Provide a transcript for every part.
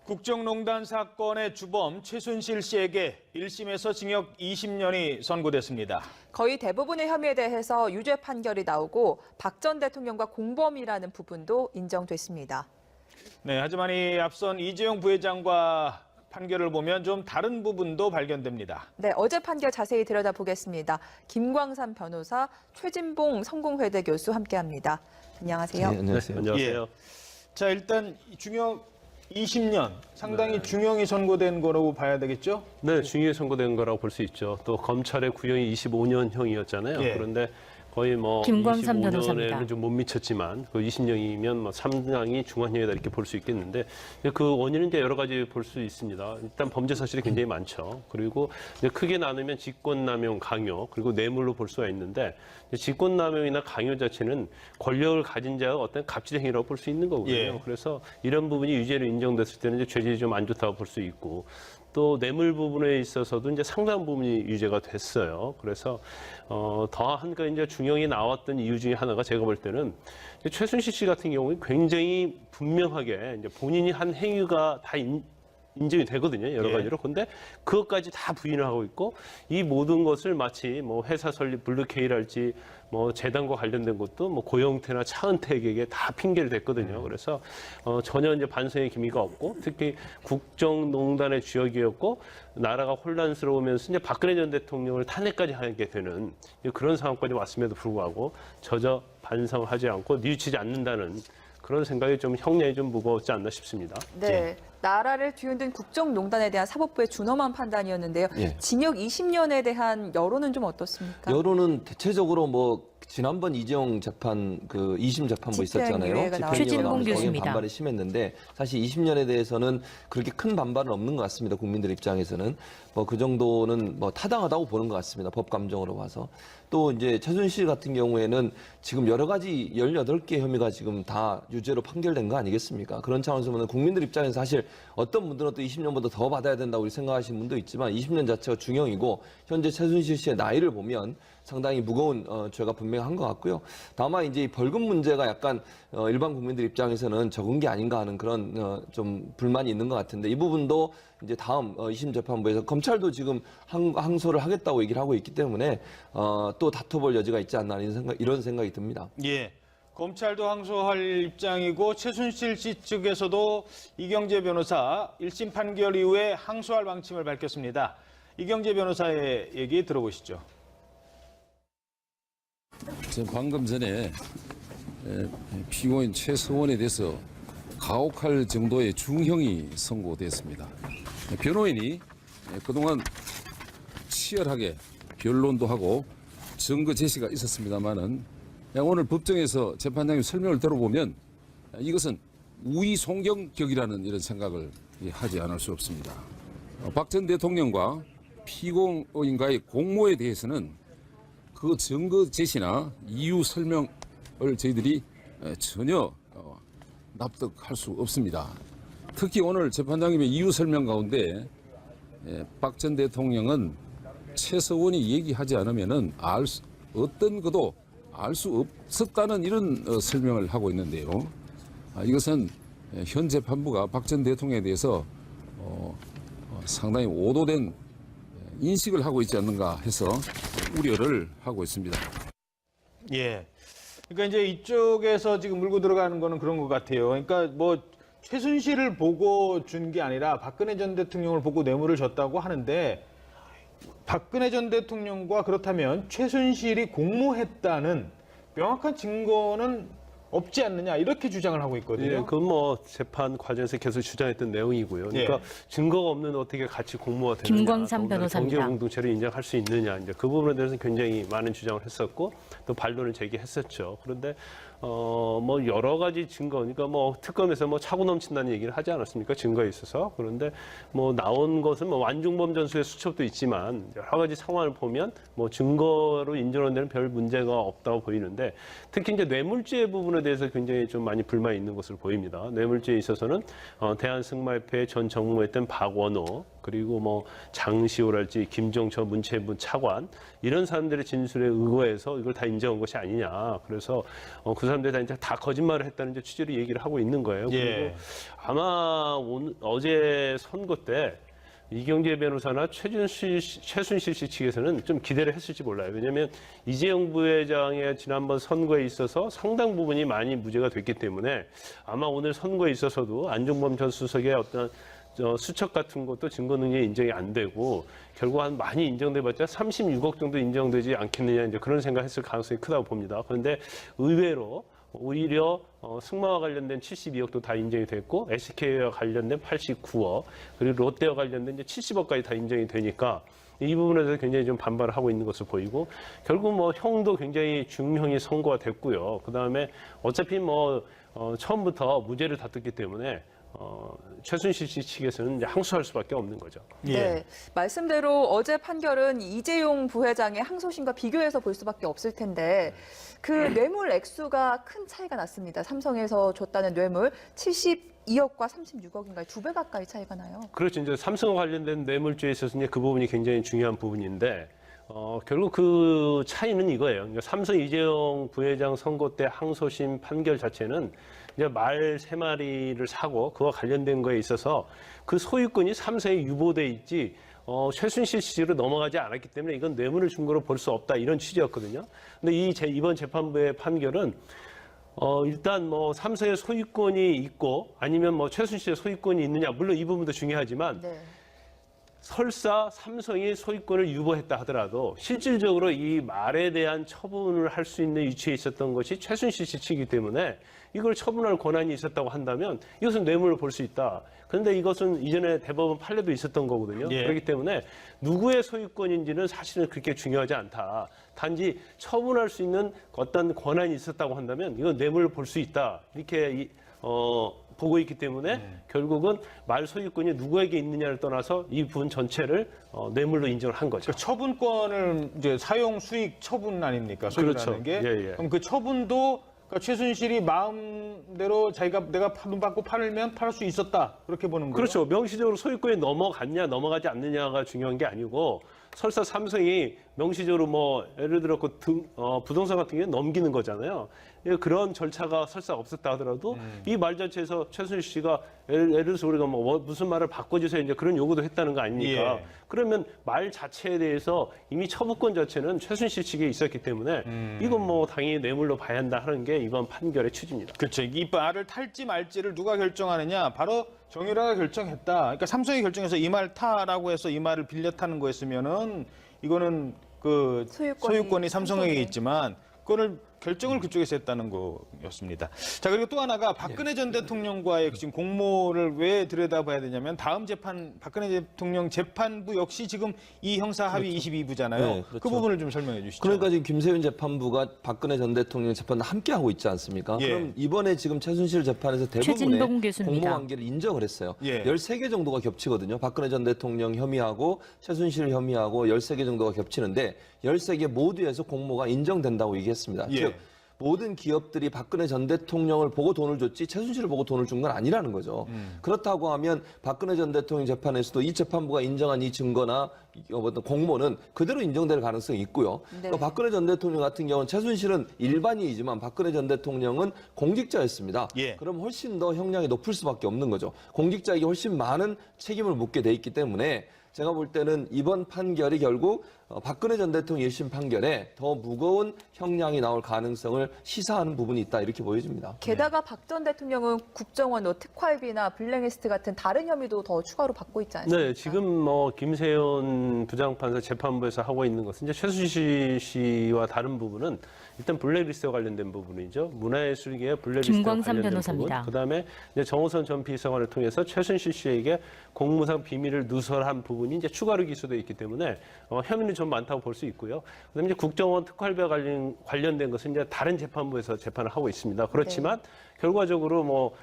국정농단 사건의 주범 최순실 씨에게 1심에서 징역 20년이 선고됐습니다. 거의 대부분의 혐의에 대해서 유죄 판결이 나오고 박 전 대통령과 공범이라는 부분도 인정됐습니다. 네, 하지만 이 앞선 이재용 부회장과 판결을 보면 좀 다른 부분도 발견됩니다. 네, 어제 판결 자세히 들여다보겠습니다. 김광삼 변호사, 최진봉 성공회대 교수 함께합니다. 안녕하세요. 네, 안녕하세요. 예. 자, 일단 징역 20년, 상당히 중형이 선고된 거라고 봐야 되겠죠? 네, 중형이 선고된 거라고 볼 수 있죠. 또 검찰의 구형이 25년형이었잖아요. 예. 그런데 거의 뭐 김광삼 변호사입니다. 25년에는 좀 못 미쳤지만 그 20년이면 뭐 상당히 중형이다 이렇게 볼 수 있겠는데 그 원인은 이제 여러 가지 볼 수 있습니다. 일단 범죄 사실이 굉장히 많죠. 그리고 이제 크게 나누면 직권남용, 강요 그리고 뇌물로 볼 수가 있는데 직권남용이나 강요 자체는 권력을 가진 자가 어떤 갑질 행위라고 볼 수 있는 거거든요. 예. 그래서 이런 부분이 유죄로 인정됐을 때는 이제 죄질이 좀 안 좋다고 볼 수 있고. 또 뇌물 부분에 있어서도 이제 상당 부분이 유죄가 됐어요. 그래서 더한 거 이제 중형이 나왔던 이유 중에 하나가 제가 볼 때는 최순실 씨 같은 경우에 굉장히 분명하게 이제 본인이 한 행위가 다 인정이 되거든요. 여러 가지로. 근데 그것까지 다 부인을 하고 있고 이 모든 것을 마치 뭐 회사 설립 블루케이랄지 뭐 재단과 관련된 것도 뭐 고영태나 차은택에게 다 핑계를 댔거든요. 그래서 전혀 이제 반성의 기미가 없고 특히 국정농단의 주역이었고 나라가 혼란스러우면서 이제 박근혜 전 대통령을 탄핵까지 하게 되는 그런 상황까지 왔음에도 불구하고 저저 반성을 하지 않고 뉘우치지 않는다는 그런 생각이 좀 형량이 좀 무거웠지 않나 싶습니다. 네, 나라를 뒤흔든 국정농단에 대한 사법부의 준엄한 판단이었는데요. 예. 징역 20년에 대한 여론은 좀 어떻습니까? 여론은 대체적으로 뭐 지난번 이재용 재판 그 2심 재판부 있었잖아요. 집행유예가 나왔죠. 최진봉 나오면서 거기에 교수입니다. 반발이 심했는데 사실 20년에 대해서는 그렇게 큰 반발은 없는 것 같습니다. 국민들 입장에서는 뭐 그 정도는 뭐 타당하다고 보는 것 같습니다. 법 감정으로 봐서. 또 이제 최순실 같은 경우에는 지금 여러 가지 18개 혐의가 지금 다 유죄로 판결된 거 아니겠습니까? 그런 차원에서 보면 국민들 입장에서 사실 어떤 분들은 또 20년보다 더 받아야 된다고 생각하시는 분도 있지만 20년 자체가 중형이고 현재 최순실 씨의 나이를 보면 상당히 무거운 죄가 분명한 것 같고요. 다만 이제 이 벌금 문제가 약간 일반 국민들 입장에서는 적은 게 아닌가 하는 그런 좀 불만이 있는 것 같은데 이 부분도 이제 다음 2심 재판부에서 검찰도 지금 항소를 하겠다고 얘기를 하고 있기 때문에 또 다퉈볼 여지가 있지 않나 이런 생각이 듭니다. 예. 검찰도 항소할 입장이고 최순실 씨 측에서도 이경재 변호사 1심 판결 이후에 항소할 방침을 밝혔습니다. 이경재 변호사의 얘기 들어보시죠. 저는 방금 전에 피고인 최서원에 대해서 가혹할 정도의 중형이 선고됐습니다. 변호인이 그동안 치열하게 변론도 하고 증거 제시가 있었습니다만은 오늘 법정에서 재판장님 설명을 들어보면 이것은 우의송경격이라는 이런 생각을 하지 않을 수 없습니다. 박 전 대통령과 피고인과의 공모에 대해서는 그 증거 제시나 이유 설명을 저희들이 전혀 납득할 수 없습니다. 특히 오늘 재판장님의 이유 설명 가운데 박 전 대통령은 최서원이 얘기하지 않으면은 어떤 것도 알 수 없었다는 이런 설명을 하고 있는데요. 이것은 현 재판부가 박 전 대통령에 대해서 상당히 오도된 인식을 하고 있지 않는가 해서 우려를 하고 있습니다. 예. 그러니까 이제 이쪽에서 지금 물고 들어가는 거는 그런 것 같아요. 그러니까 뭐 최순실을 보고 준 게 아니라 박근혜 전 대통령을 보고 뇌물을 줬다고 하는데 박근혜 전 대통령과 그렇다면 최순실이 공모했다는 명확한 증거는 없지 않느냐 이렇게 주장을 하고 있거든요. 예, 그건 뭐 재판 과정에서 계속 주장했던 내용이고요. 그러니까 예. 증거가 없는 어떻게 같이 공모가 되느냐, 김광삼 변호사입니다. 경제 공동체를 인정할 수 있느냐, 이제 그 부분에 대해서 굉장히 많은 주장을 했었고 또 반론을 제기했었죠. 그런데 뭐 여러 가지 증거, 그러니까 뭐 특검에서 뭐 차고 넘친다는 얘기를 하지 않았습니까? 증거에 있어서. 그런데 뭐 나온 것은 뭐 완중범 전수의 수첩도 있지만 여러 가지 상황을 보면 뭐 증거로 인정하는 데는 별 문제가 없다고 보이는데 특히 이제 뇌물죄 부분에 대해서 굉장히 좀 많이 불만이 있는 것으로 보입니다. 뇌물죄에 있어서는 대한승마협회 전 정무했던 박원호 그리고 뭐 장시호랄지 김종철 문체부 차관 이런 사람들의 진술에 의거해서 이걸 다 인정한 것이 아니냐. 그래서 그 사람들이 다 이제 다 거짓말을 했다는 이제 취지로 얘기를 하고 있는 거예요. 예. 그리고 아마 어제 선거 때 이경재 변호사나 최순실 씨 측에서는 좀 기대를 했을지 몰라요. 왜냐하면 이재용 부회장의 지난번 선거에 있어서 상당 부분이 많이 무죄가 됐기 때문에 아마 오늘 선거에 있어서도 안종범 전 수석의 어떤 수첩 같은 것도 증거 능력이 인정이 안 되고 결국 한 많이 인정돼봤자 36억 정도 인정되지 않겠느냐 이제 그런 생각했을 가능성이 크다고 봅니다. 그런데 의외로 오히려 승마와 관련된 72억도 다 인정이 됐고 SK와 관련된 89억 그리고 롯데와 관련된 이제 70억까지 다 인정이 되니까 이 부분에 대해서 굉장히 좀 반발을 하고 있는 것으로 보이고 결국 뭐 형도 굉장히 중형이 선고가 됐고요. 그 다음에 어차피 뭐 처음부터 무죄를 다퉜기 때문에 최순실 씨 측에서는 이제 항소할 수밖에 없는 거죠. 예. 네, 말씀대로 어제 판결은 이재용 부회장의 항소심과 비교해서 볼 수밖에 없을 텐데 그 뇌물 액수가 큰 차이가 났습니다. 삼성에서 줬다는 뇌물 72억과 36억인가요? 2배 가까이 차이가 나요. 그렇죠. 이제 삼성과 관련된 뇌물죄에 있어서 이제 그 부분이 굉장히 중요한 부분인데 결국 그 차이는 이거예요. 그러니까 삼성 이재용 부회장 선고 때 항소심 판결 자체는 이제 말 3마리를 사고 그와 관련된 거에 있어서 그 소유권이 삼성에 유보돼 있지 최순실 씨로 넘어가지 않았기 때문에 이건 뇌물을 준 거로 볼 수 없다 이런 취지였거든요. 근데 이번 재판부의 판결은 일단 뭐 삼성의 소유권이 있고 아니면 뭐 최순실의 소유권이 있느냐 물론 이 부분도 중요하지만 네. 설사 삼성이 소유권을 유보했다 하더라도 실질적으로 이 말에 대한 처분을 할 수 있는 위치에 있었던 것이 최순실 씨 측이기 때문에 이걸 처분할 권한이 있었다고 한다면 이것은 뇌물로 볼 수 있다. 그런데 이것은 이전에 대법원 판례도 있었던 거거든요. 예. 그렇기 때문에 누구의 소유권인지는 사실은 그렇게 중요하지 않다. 단지 처분할 수 있는 어떤 권한이 있었다고 한다면 이건 뇌물로 볼 수 있다. 이렇게 보고 있기 때문에 결국은 말 소유권이 누구에게 있느냐를 떠나서 이 부분 전체를 뇌물로 인정을 한 거죠. 그 처분권을 이제 사용 수익 처분 아닙니까? 소유라는 그렇죠. 게. 예, 예. 그럼 그 처분도 그러니까 최순실이 마음대로 내가 돈 받고 팔면 팔 수 있었다. 그렇게 보는 거예요. 그렇죠. 명시적으로 소유권이 넘어갔냐 넘어가지 않느냐가 중요한 게 아니고 설사 삼성이 명시적으로 뭐 예를 들어 그 부동산 같은 게 넘기는 거잖아요. 그런 절차가 설사 없었다 하더라도 이 말 자체에서 최순실 씨가 예를 들어서 우리가 뭐 무슨 말을 바꿔주세요 이제 그런 요구도 했다는 거 아닙니까? 예. 그러면 말 자체에 대해서 이미 처분권 자체는 최순실 측에 있었기 때문에 이건 뭐 당연히 뇌물로 봐야 한다 하는 게 이번 판결의 취지입니다. 그렇죠. 이 말을 탈지 말지를 누가 결정하느냐? 바로 정유라가 결정했다. 그러니까 삼성이 결정해서 이 말 타라고 해서 이 말을 빌려 타는 거였으면은 이거는 그 소유권이 삼성에게 있지만 그거를 결정을 그쪽에서 했다는 거였습니다. 자, 그리고 또 하나가 박근혜 전 대통령과의 지금 공모를 왜 들여다봐야 되냐면 다음 재판 박근혜 대통령 재판부 역시 지금 이 형사 합의 22부잖아요. 네, 그렇죠. 그 부분을 좀 설명해 주시죠. 그러니까 지금 김세윤 재판부가 박근혜 전 대통령 재판을 함께 하고 있지 않습니까? 예. 그럼 이번에 지금 최순실 재판에서 최진봉 대부분의 교수입니다. 공모 관계를 인정을 했어요. 예. 13개 정도가 겹치거든요. 박근혜 전 대통령 혐의하고 최순실 혐의하고 13개 정도가 겹치는데 13개 모두에서 공모가 인정된다고 얘기했습니다. 예. 즉 모든 기업들이 박근혜 전 대통령을 보고 돈을 줬지 최순실을 보고 돈을 준 건 아니라는 거죠. 그렇다고 하면 박근혜 전 대통령 재판에서도 이 재판부가 인정한 이 증거나 어떤 공모는 그대로 인정될 가능성이 있고요. 네. 그러니까 박근혜 전 대통령 같은 경우는 최순실은 일반인이지만 박근혜 전 대통령은 공직자였습니다. 예. 그럼 훨씬 더 형량이 높을 수밖에 없는 거죠. 공직자에게 훨씬 많은 책임을 묻게 돼 있기 때문에 제가 볼 때는 이번 판결이 결국 박근혜 전 대통령 1심 판결에 더 무거운 형량이 나올 가능성을 시사하는 부분이 있다 이렇게 보여집니다. 게다가 박 전 대통령은 국정원 특활비나 블랙리스트 같은 다른 혐의도 더 추가로 받고 있지 않습니까? 네, 지금 뭐 김세윤 부장판사 재판부에서 하고 있는 것은 이제 최순실 씨와 다른 부분은 일단 블랙리스트와 관련된 부분이죠. 문화예술계의 블랙리스트와 김광삼 관련된 변호사입니다. 부분. 그다음에 이제 정호선 전 비서관을 통해서 최순실 씨에게 공무상 비밀을 누설한 부분이 이제 추가로 기소돼 있기 때문에 혐의는 좀 많다고 볼 수 있고요. 그다음에 이제 국정원 특활비와 관련된 것은 이제 다른 재판부에서 재판을 하고 있습니다. 그렇지만 결과적으로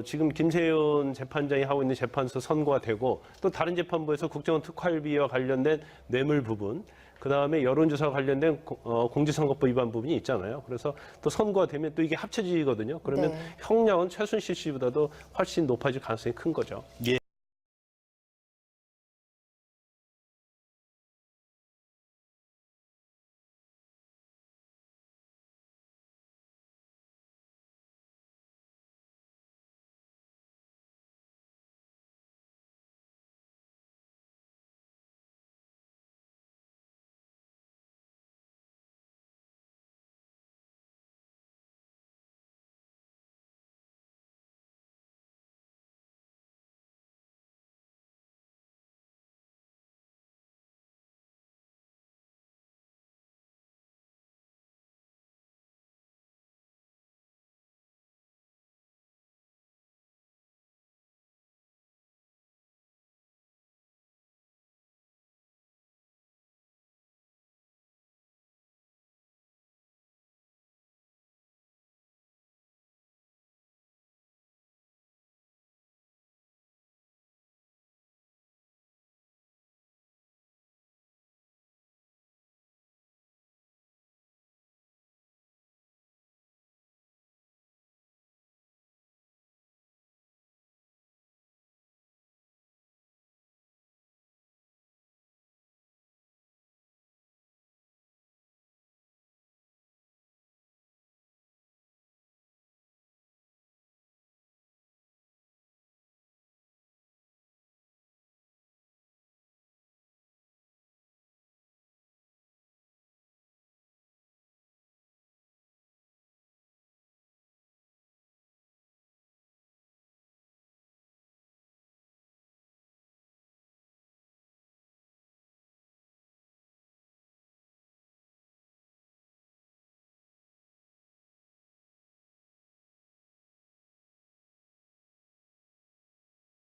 지금 김세윤 재판장이 하고 있는 재판에서 선고가 되고 또 다른 재판부에서 국정원 특활비와 관련된 뇌물 부분, 그 다음에 여론조사와 관련된 공직선거법 위반 부분이 있잖아요. 그래서 또 선고가 되면 또 이게 합쳐지거든요. 그러면 네. 형량은 최순실 씨보다도 훨씬 높아질 가능성이 큰 거죠. 예.